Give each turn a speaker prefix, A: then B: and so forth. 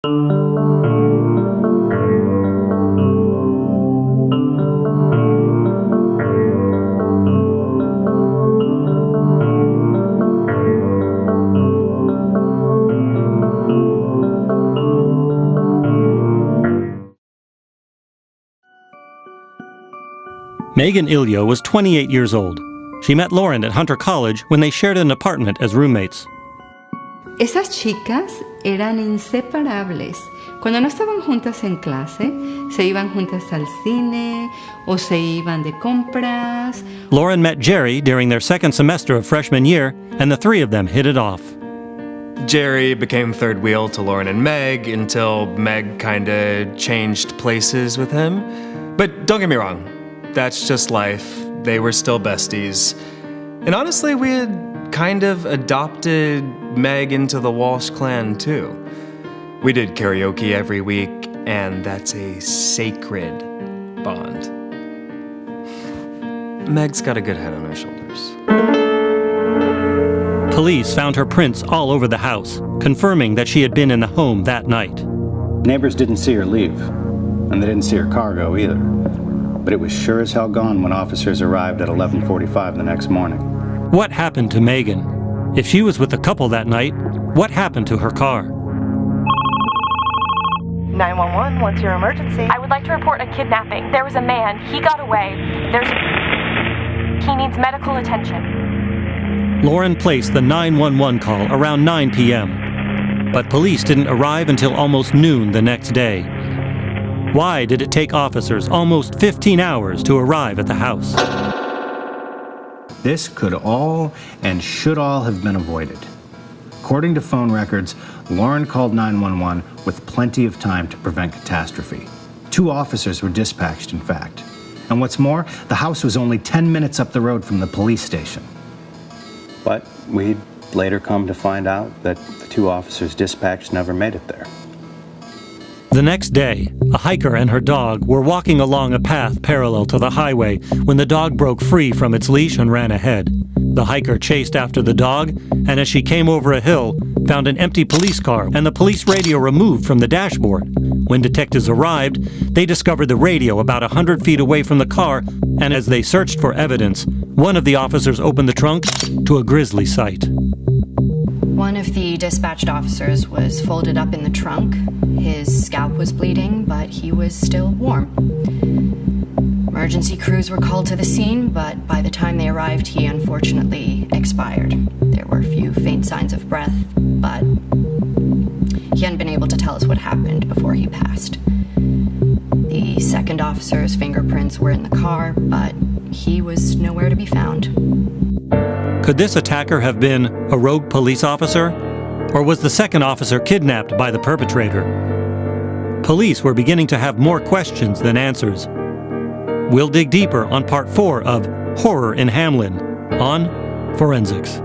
A: Megan Ilio was 28 years old. She met Lauren at Hunter College when they shared an apartment as roommates.
B: Esas chicas eran inseparables. Cuando no estaban juntas en clase, se iban juntas al cine o se iban de compras.
A: Lauren met Jerry during their second semester of freshman year, and the three of them hit it off.
C: Jerry became third wheel to Lauren and Meg until Meg kinda changed places with him. But don't get me wrong, that's just life. They were still besties. And honestly, we had kind of adopted Meg into the Walsh clan too. We did karaoke every week, and that's a sacred bond. Meg's got a good head on her shoulders.
A: Police found her prints all over the house, confirming that she had been in the home that night.
D: Neighbors didn't see her leave, and they didn't see her car go either. But it was sure as hell gone when officers arrived at 11:45 the next morning.
A: What happened to Megan? If she was with the couple that night, what happened to her car?
E: 911, what's your emergency?
F: I would like to report a kidnapping. There was a man. He got away. He needs medical attention.
A: Lauren placed the 911 call around 9 p.m. But police didn't arrive until almost noon the next day. Why did it take officers almost 15 hours to arrive at the house?
D: This could all and should all have been avoided. According to phone records, Lauren called 911 with plenty of time to prevent catastrophe. 2 officers were dispatched, in fact. And what's more, the house was only 10 minutes up the road from the police station. But we'd later come to find out that the 2 officers dispatched never made it there.
A: The next day, a hiker and her dog were walking along a path parallel to the highway when the dog broke free from its leash and ran ahead. The hiker chased after the dog, and as she came over a hill, found an empty police car and the police radio removed from the dashboard. When detectives arrived, they discovered the radio about 100 feet away from the car, and as they searched for evidence, one of the officers opened the trunk to a grisly sight.
G: One of the dispatched officers was folded up in the trunk. His scalp was bleeding, but he was still warm. Emergency crews were called to the scene, but by the time they arrived, he unfortunately expired. There were a few faint signs of breath, but he hadn't been able to tell us what happened before he passed. The second officer's fingerprints were in the car, but he was nowhere to be found.
A: Could this attacker have been a rogue police officer? Or was the second officer kidnapped by the perpetrator? Police were beginning to have more questions than answers. We'll dig deeper on part 4 of Horror in Hamelin on Forensics.